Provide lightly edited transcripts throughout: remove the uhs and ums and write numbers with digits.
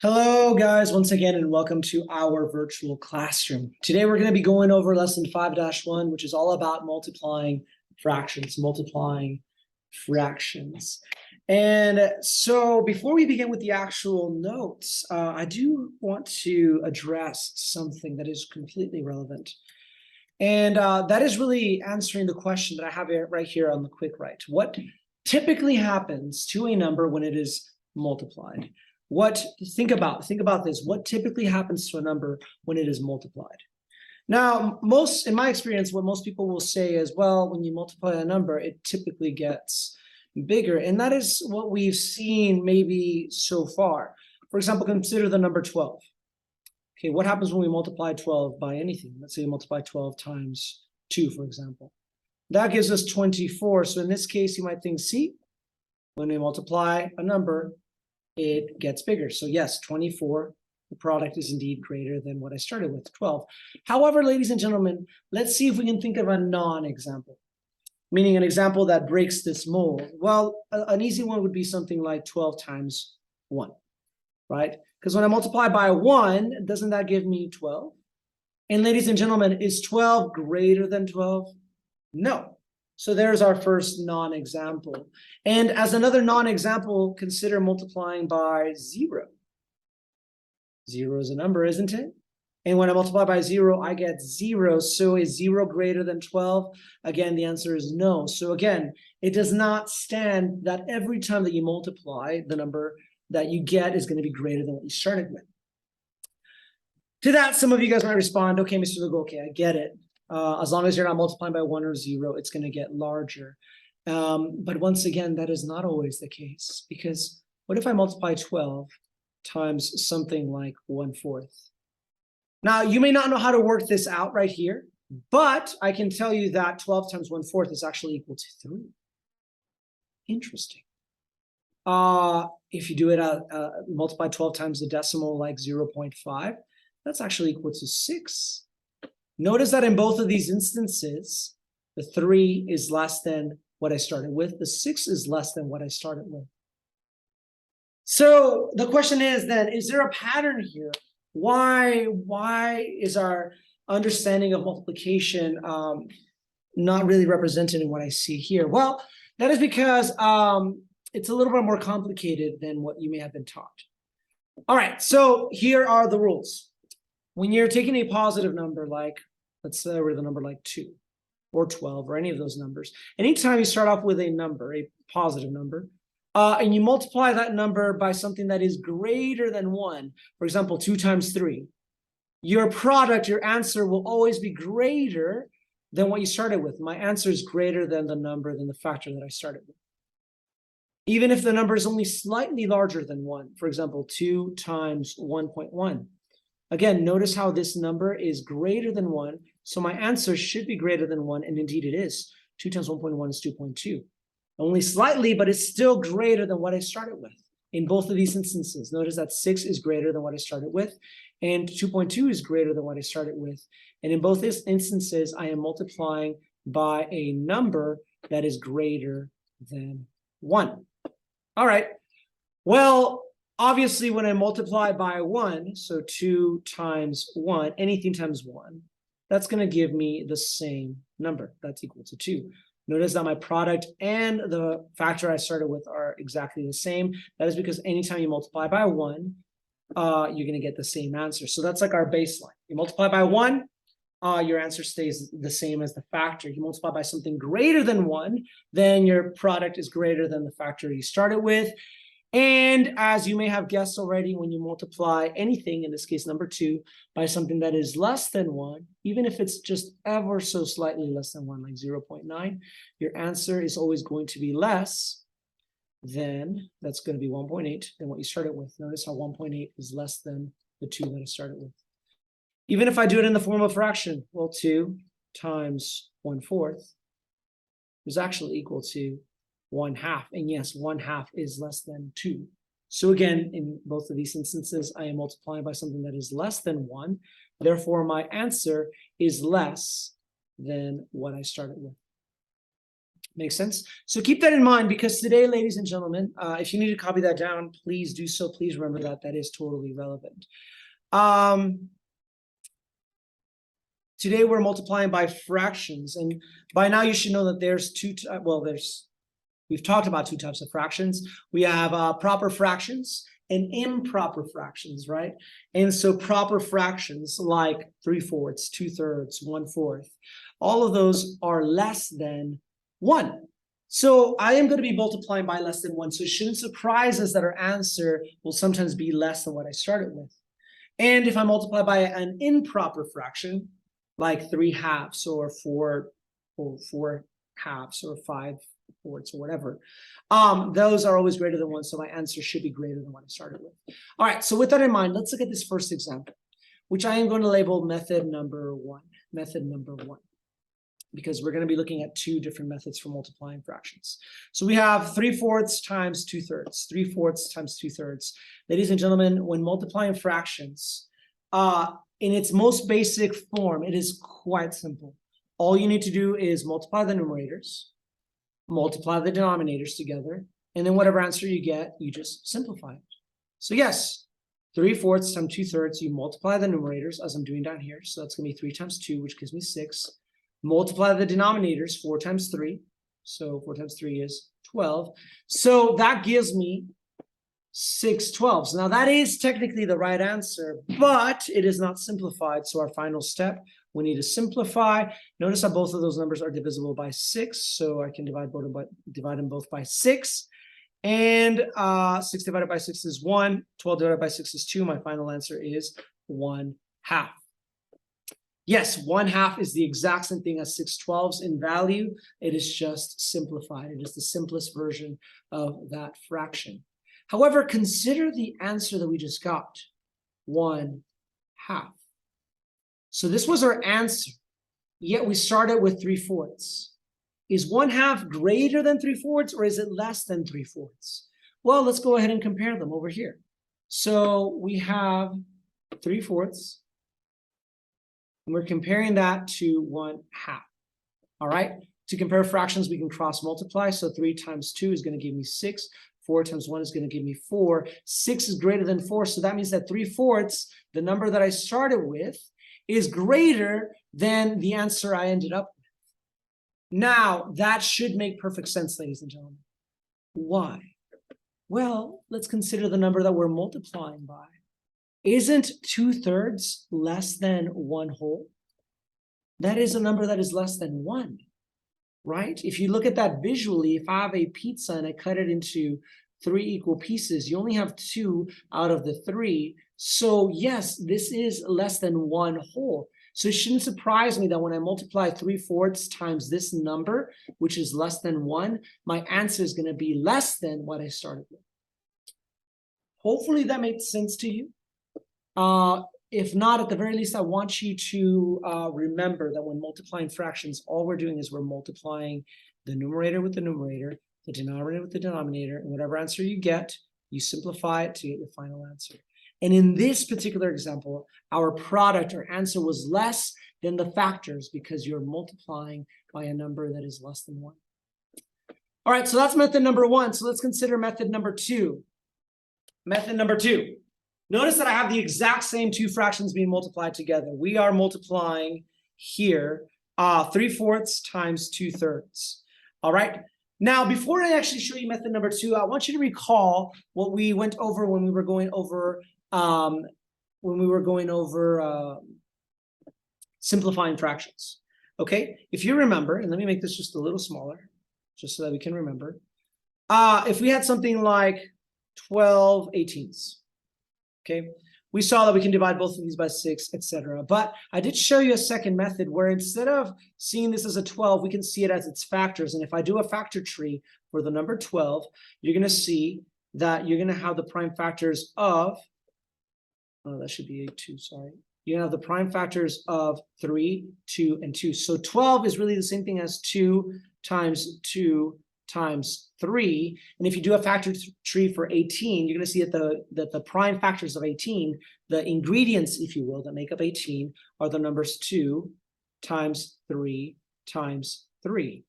Hello, guys, once again, and welcome to our virtual classroom. Today, we're going to be going over lesson 5-1, which is all about multiplying fractions. And so before we begin with the actual notes, I do want to address something that is completely relevant. And that is really answering the question that I have right here on the quick write. What typically happens to a number when it is multiplied? Think about this. What typically happens to a number when it is multiplied? Now, in my experience, what most people will say is, well, when you multiply a number, it typically gets bigger. And that is what we've seen maybe so far. For example, consider the number 12. Okay, what happens when we multiply 12 by anything? Let's say you multiply 12 times 2, for example. That gives us 24. So in this case, you might think, see, when we multiply a number, it gets bigger. So yes, 24, the product is indeed greater than what I started with, 12. However, ladies and gentlemen, let's see if we can think of a non-example, meaning an example that breaks this mold. Well, an easy one would be something like 12 times 1, right? Because when I multiply by 1, doesn't that give me 12? And ladies and gentlemen, is 12 greater than 12? No. So there's our first non-example. And as another non-example, consider multiplying by 0. 0 is a number, isn't it? And when I multiply by 0, I get 0. So is 0 greater than 12? Again, the answer is no. So again, it does not stand that every time that you multiply, the number that you get is going to be greater than what you started with. To that, some of you guys might respond, okay, Mr. Lugo, okay, I get it. As long as you're not multiplying by 1 or 0, it's going to get larger. But once again, that is not always the case, because what if I multiply 12 times something like 1/4? Now, you may not know how to work this out right here, but I can tell you that 12 times 1/4 is actually equal to 3. Interesting. If you do it, multiply 12 times the decimal like 0.5, that's actually equal to 6. Notice that in both of these instances, the 3 is less than what I started with. The 6 is less than what I started with. So the question is then, is there a pattern here? Why is our understanding of multiplication not really represented in what I see here? Well, that is because it's a little bit more complicated than what you may have been taught. All right, so here are the rules. When you're taking a positive number, like, let's say with a number like 2 or 12 or any of those numbers, anytime you start off with a number, a positive number, and you multiply that number by something that is greater than 1, for example, 2 times 3, your product, your answer will always be greater than what you started with. My answer is greater than the factor that I started with. Even if the number is only slightly larger than 1, for example, 2 times 1.1. Again, notice how this number is greater than 1, so my answer should be greater than 1, and indeed it is. 2 times 1.1 is 2.2. Only slightly, but it's still greater than what I started with. In both of these instances, notice that 6 is greater than what I started with, and 2.2 is greater than what I started with. And in both these instances, I am multiplying by a number that is greater than 1. All right, well, obviously, when I multiply by 1, so 2 times 1, anything times 1, that's going to give me the same number. That's equal to 2. Notice that my product and the factor I started with are exactly the same. That is because anytime you multiply by 1, you're going to get the same answer. So that's like our baseline. You multiply by 1, your answer stays the same as the factor. You multiply by something greater than 1, then your product is greater than the factor you started with. And as you may have guessed already, when you multiply anything, in this case number 2, by something that is less than 1, even if it's just ever so slightly less than 1, like 0.9, your answer is always going to be less than, that's going to be 1.8 than what you started with. Notice how 1.8 is less than the 2 that I started with. Even if I do it in the form of fraction, well, 2 times 1/4 is actually equal to 1/2, and yes, 1/2 is less than 2. So again, in both of these instances, I am multiplying by something that is less than 1. Therefore, my answer is less than what I started with. Makes sense? So keep that in mind because today, ladies and gentlemen, if you need to copy that down, please do so. Please remember that that is totally relevant. Today we're multiplying by fractions, and by now you should know that there's we've talked about two types of fractions. We have proper fractions and improper fractions, right? And so proper fractions like 3/4, 2/3, 1/4, all of those are less than 1. So I am going to be multiplying by less than 1. So it shouldn't surprise us that our answer will sometimes be less than what I started with. And if I multiply by an improper fraction, like 3/2 or 4/4 or 5/4 or whatever, those are always greater than 1. So my answer should be greater than what I started with. All right, so with that in mind, let's look at this first example, which I am going to label method number 1. Method number 1. Because we're going to be looking at two different methods for multiplying fractions. So we have 3/4 times 2/3, 3/4 times 2/3. Ladies and gentlemen, when multiplying fractions, in its most basic form, it is quite simple. All you need to do is multiply the numerators, multiply the denominators together, and then whatever answer you get, you just simplify it. So yes, 3/4 times 2/3, you multiply the numerators as I'm doing down here. So that's going to be 3 times 2, which gives me 6. Multiply the denominators, 4 times 3. So 4 times 3 is 12. So that gives me 6/12. Now that is technically the right answer, but it is not simplified. So our final step, we need to simplify. Notice that both of those numbers are divisible by 6. So I can divide them both by 6. And 6 divided by 6 is 1. 12 divided by 6 is 2. My final answer is 1/2. Yes, 1/2 is the exact same thing as 6/12 in value. It is just simplified. It is the simplest version of that fraction. However, consider the answer that we just got, 1/2. So this was our answer, yet we started with 3/4. Is 1/2 greater than 3/4 or is it less than 3/4? Well, let's go ahead and compare them over here. So we have 3/4. And we're comparing that to 1/2. All right. To compare fractions, we can cross multiply. So 3 times 2 is going to give me 6. 4 times 1 is going to give me 4. 6 is greater than 4. So that means that 3/4, the number that I started with, is greater than the answer I ended up with. Now, that should make perfect sense, ladies and gentlemen. Why? Well, let's consider the number that we're multiplying by. Isn't 2/3 less than 1/2? That is a number that is less than 1, right? If you look at that visually, if I have a pizza and I cut it into 3 equal pieces, you only have 2 out of the 3. So yes, this is less than 1/2. So it shouldn't surprise me that when I multiply 3/4 times this number, which is less than 1, my answer is going to be less than what I started with. Hopefully that makes sense to you. If not, at the very least, I want you to remember that when multiplying fractions, all we're doing is we're multiplying the numerator with the numerator, the denominator with the denominator, and whatever answer you get, you simplify it to get your final answer. And in this particular example, our product or answer was less than the factors because you're multiplying by a number that is less than 1. All right, so that's method number 1. So let's consider method number 2. Method number 2. Notice that I have the exact same two fractions being multiplied together. We are multiplying here 3/4 times 2/3. All right. Now, before I actually show you method number 2, I want you to recall what we went over when we were going over simplifying fractions. Okay. If you remember, and let me make this just a little smaller, just so that we can remember. If we had something like 12/18. Okay, we saw that we can divide both of these by 6, etc. But I did show you a second method where instead of seeing this as a 12, we can see it as its factors. And if I do a factor tree for the number 12, you're going to see that you're going to have the prime factors of, oh, that should be a 2, sorry. You're going to have the prime factors of 3, 2, and 2. So 12 is really the same thing as 2 times 2 times 3. And if you do a factor tree for 18, you're going to see that the prime factors of 18, the ingredients, if you will, that make up 18 are the numbers 2 times 3 times 3.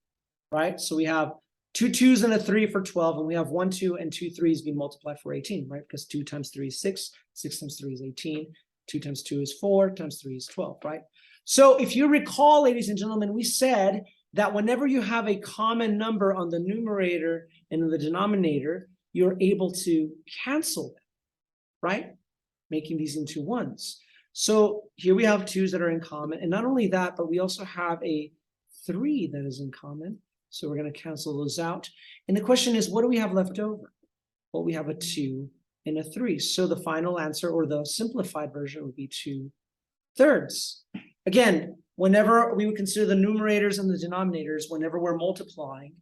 right? So we have 2 2s and a 3 for 12, and we have 1 2 and 2 3s being multiplied for 18, right? Because 2 times 3 is 6, 6 times 3 is 18, 2 times 2 is 4, times 3 is 12, right? So if you recall, ladies and gentlemen, we said that whenever you have a common number on the numerator and in the denominator, you're able to cancel them, right? Making these into ones. So here we have 2s that are in common. And not only that, but we also have a 3 that is in common. So we're going to cancel those out. And the question is, what do we have left over? Well, we have a 2 and a 3. So the final answer, or the simplified version, would be 2/3. Again, whenever we would consider the numerators and the denominators, whenever we're multiplying,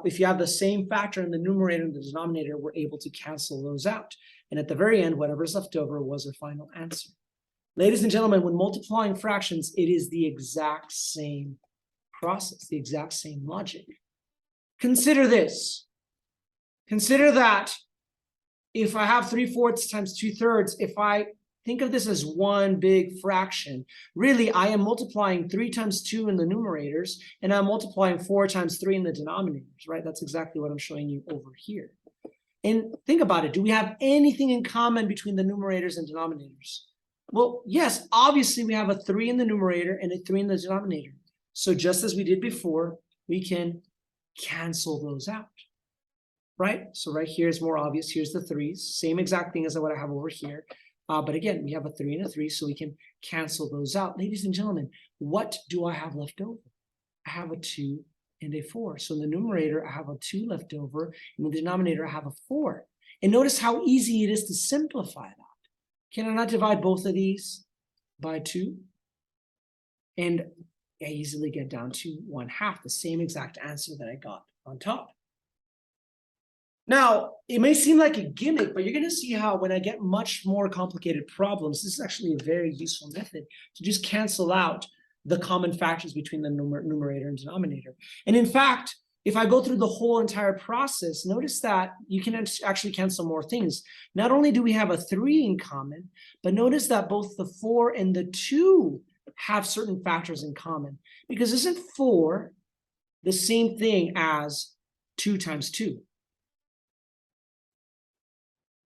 if you have the same factor in the numerator and the denominator, we're able to cancel those out. And at the very end, whatever's left over was our final answer. Ladies and gentlemen, when multiplying fractions, it is the exact same process, the exact same logic. Consider this. Consider that if I have 3/4 times 2/3, if I think of this as one big fraction, really I am multiplying 3 times 2 in the numerators, and I'm multiplying 4 times 3 in the denominators, right? That's exactly what I'm showing you over here. And think about it. Do we have anything in common between the numerators and denominators? Well, yes, obviously we have a 3 in the numerator and a 3 in the denominator. So just as we did before, we can cancel those out, right? So right here is more obvious. Here's the 3s, same exact thing as what I have over here. But again, we have a 3 and a 3, so we can cancel those out. Ladies and gentlemen, what do I have left over? I have a 2 and a 4. So in the numerator, I have a 2 left over. In the denominator, I have a 4. And notice how easy it is to simplify that. Can I not divide both of these by 2? And I easily get down to 1/2, the same exact answer that I got on top. Now, it may seem like a gimmick, but you're going to see how when I get much more complicated problems, this is actually a very useful method to just cancel out the common factors between the numerator and denominator. And in fact, if I go through the whole entire process, notice that you can actually cancel more things. Not only do we have a 3 in common, but notice that both the 4 and the 2 have certain factors in common. Because isn't 4 the same thing as 2 times 2?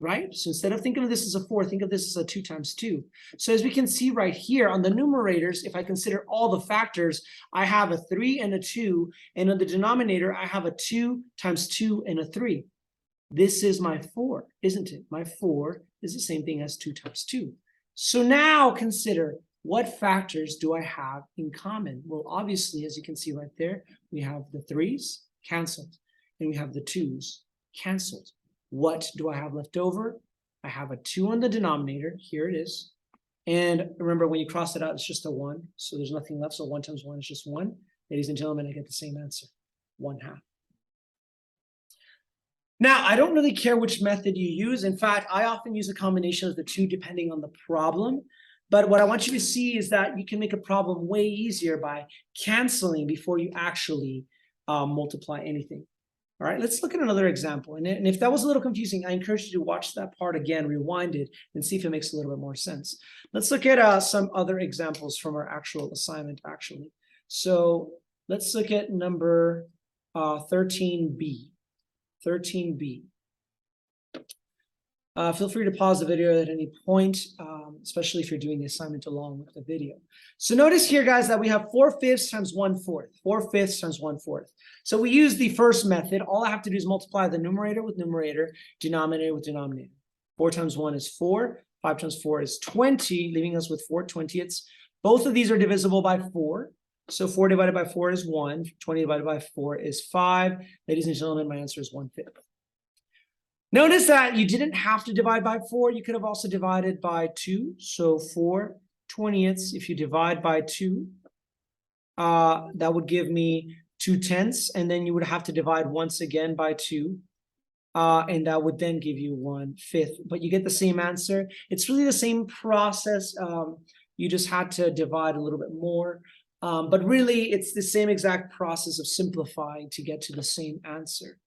Right? So instead of thinking of this as a 4, think of this as a 2 times 2. So as we can see right here on the numerators, if I consider all the factors, I have a 3 and a 2, and on the denominator, I have a 2 times 2 and a 3. This is my 4, isn't it? My 4 is the same thing as 2 times 2. So now consider, what factors do I have in common? Well, obviously, as you can see right there, we have the 3s canceled, and we have the 2s canceled. What do I have left over? I have a 2 on the denominator. Here it is. And remember, when you cross it out, it's just a 1. So there's nothing left. So 1 times 1 is just 1. Ladies and gentlemen, I get the same answer, 1/2. Now, I don't really care which method you use. In fact, I often use a combination of the two depending on the problem. But what I want you to see is that you can make a problem way easier by canceling before you actually multiply anything. All right, let's look at another example. And if that was a little confusing, I encourage you to watch that part again, rewind it, and see if it makes a little bit more sense. Let's look at some other examples from our actual assignment, actually. So let's look at number 13B. 13B. Feel free to pause the video at any point, especially if you're doing the assignment along with the video. So notice here, guys, that we have 4/5 times 1/4. 4/5 times 1/4. So we use the first method. All I have to do is multiply the numerator with numerator, denominator with denominator. 4 times 1 is 4. 5 times 4 is 20, leaving us with 4/20. Both of these are divisible by 4. So 4 divided by 4 is 1. 20 divided by 4 is 5. Ladies and gentlemen, my answer is 1/5. Notice that you didn't have to divide by 4. You could have also divided by 2. So 4/20. If you divide by 2, that would give me 2/10. And then you would have to divide once again by 2. And that would then give you 1/5. But you get the same answer. It's really the same process. You just had to divide a little bit more. But really, it's the same exact process of simplifying to get to the same answer.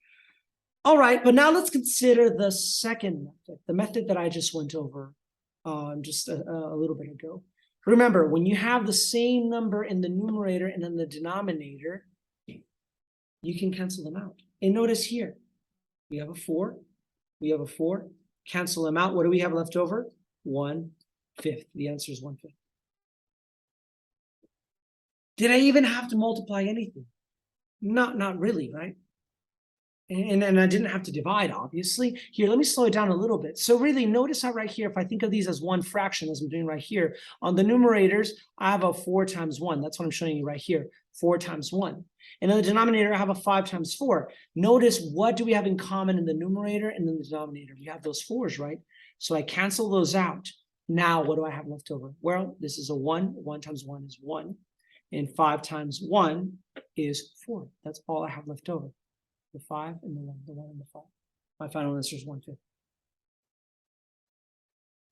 All right, but now let's consider the second method, the method that I just went over just a little bit ago. Remember, when you have the same number in the numerator and in the denominator, you can cancel them out. And notice here, we have a 4, we have a 4, cancel them out. What do we have left over? 1/5. The answer is 1/5. Did I even have to multiply anything? Not really, right? And I didn't have to divide, obviously. Here, let me slow it down a little bit. So really, notice how right here, if I think of these as one fraction, as I'm doing right here, on the numerators, I have a 4 times 1. That's what I'm showing you right here, 4 times 1. And in the denominator, I have a 5 times 4. Notice, what do we have in common in the numerator and in the denominator? We have those 4s, right? So I cancel those out. Now, what do I have left over? Well, this is a 1. 1 times 1 is 1. And 5 times 1 is 4. That's all I have left over. The 5 and the 1, the 1 and the 5. My final answer is 1/5.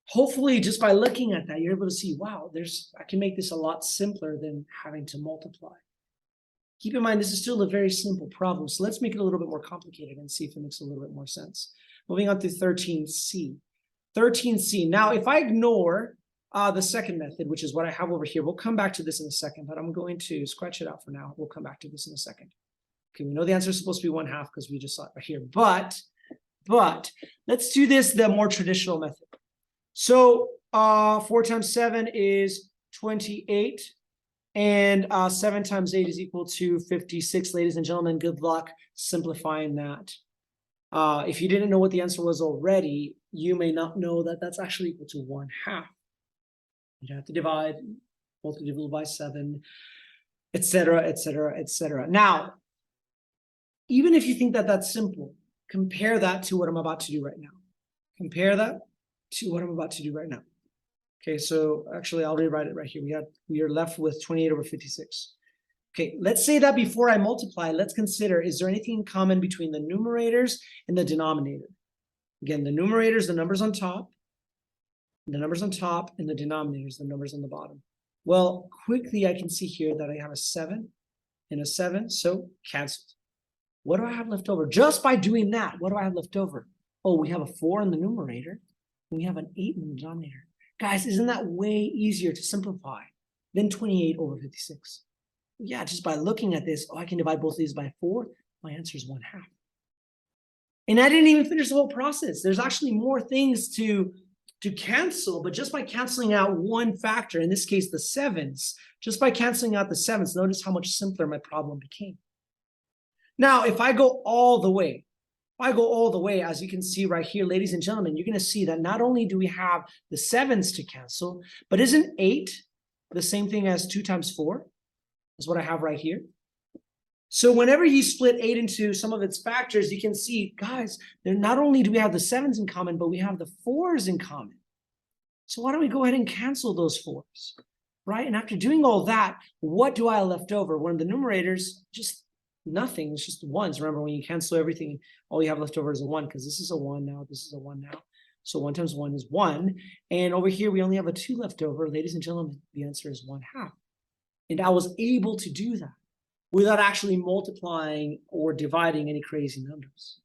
Hopefully, just by looking at that, you're able to see, wow, I can make this a lot simpler than having to multiply. Keep in mind, this is still a very simple problem. So let's make it a little bit more complicated and see if it makes a little bit more sense. Moving on to 13C. 13C. Now, if I ignore the second method, which is what I have over here, we'll come back to this in a second, but I'm going to scratch it out for now. We'll come back to this in a second. Okay, we know the answer is supposed to be 1/2 because we just saw it right here. But let's do this the more traditional method. So 4 times 7 is 28. And 7 times 8 is equal to 56. Ladies and gentlemen, good luck simplifying that. If you didn't know what the answer was already, you may not know that that's actually equal to 1/2. You have to divide, multiply by 7, etc., etc., etc. Now, even if you think that that's simple, compare that to what I'm about to do right now. Compare that to what I'm about to do right now. Okay, so actually I'll rewrite it right here. We are left with 28/56. Okay, let's say that before I multiply, let's consider, is there anything in common between the numerators and the denominator? Again, the numerators, the numbers on top, and the denominators, the numbers on the bottom. Well, quickly I can see here that I have a 7 and a 7, so canceled. What do I have left over? Just by doing that, what do I have left over? Oh, we have a 4 in the numerator, and we have an 8 in the denominator. Guys, isn't that way easier to simplify than 28/56? Yeah, just by looking at this, I can divide both of these by 4. My answer is 1/2. And I didn't even finish the whole process. There's actually more things to cancel, but just by canceling out one factor, in this case, the 7s, just by canceling out the 7s, notice how much simpler my problem became. Now, if I go all the way, as you can see right here, ladies and gentlemen, you're going to see that not only do we have the 7s to cancel, but isn't 8 the same thing as 2 times 4? Is what I have right here. So whenever you split 8 into some of its factors, you can see, guys, not only do we have the 7s in common, but we have the 4s in common. So why don't we go ahead and cancel those 4s, right? And after doing all that, what do I have left over? When the numerators, just nothing, it's just 1s. Remember, when you cancel everything, all you have left over is a 1, because this is a 1 now, this is a 1 now. So 1 times 1 is 1. And over here, we only have a 2 left over. Ladies and gentlemen, the answer is 1/2. And I was able to do that without actually multiplying or dividing any crazy numbers.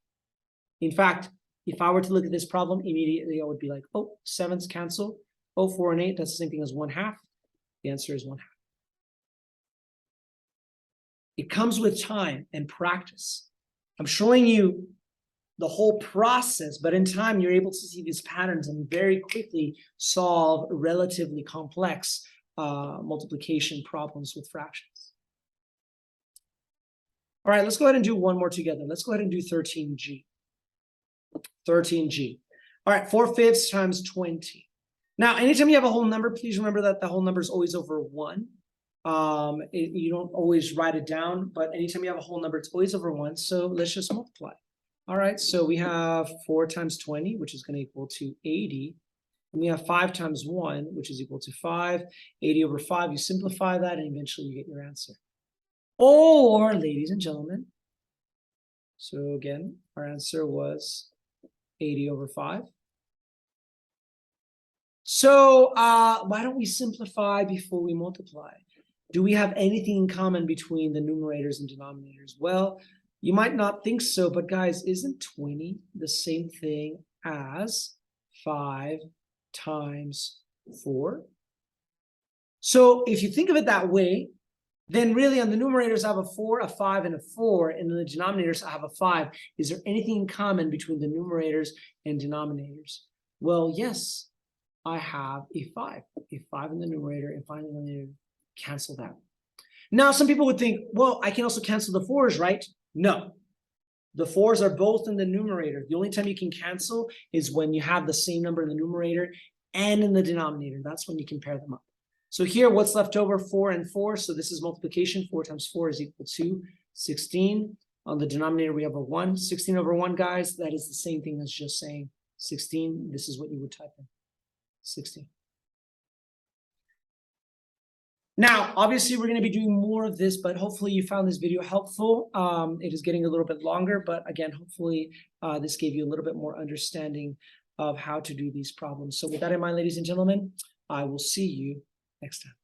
In fact, if I were to look at this problem, immediately I would be like, oh, 7s cancel. Oh, 4 and 8, that's the same thing as 1/2. The answer is 1/2. It comes with time and practice. I'm showing you the whole process, but in time, you're able to see these patterns and very quickly solve relatively complex multiplication problems with fractions. All right, let's go ahead and do one more together. Let's go ahead and do 13G. 13G. All right, 4/5 times 20. Now, anytime you have a whole number, please remember that the whole number is always over 1. You don't always write it down, but anytime you have a whole number, it's always over 1. So let's just multiply. All right, so we have 4 times 20, which is going to equal to 80. And we have 5 times 1, which is equal to 5. 80 over 5, you simplify that, and eventually you get your answer. Or, ladies and gentlemen, so again, our answer was 80 over 5. So why don't we simplify before we multiply? Do we have anything in common between the numerators and denominators? Well, you might not think so, but guys, isn't 20 the same thing as 5 times 4? So if you think of it that way, then really on the numerators, I have a 4, a 5, and a 4, and in the denominators, I have a 5. Is there anything in common between the numerators and denominators? Well, yes, I have a 5 in the numerator and 5 in the denominator. Cancel that. Now, some people would think, well, I can also cancel the 4s, right? No. The 4s are both in the numerator. The only time you can cancel is when you have the same number in the numerator and in the denominator. That's when you can pair them up. So here, what's left over? 4 and 4. So this is multiplication. 4 times 4 is equal to 16. On the denominator, we have a 1. 16 over 1, guys, that is the same thing as just saying 16. This is what you would type in, 16. Now, obviously, we're going to be doing more of this, but hopefully you found this video helpful. It is getting a little bit longer, but again, hopefully this gave you a little bit more understanding of how to do these problems. So with that in mind, ladies and gentlemen, I will see you next time.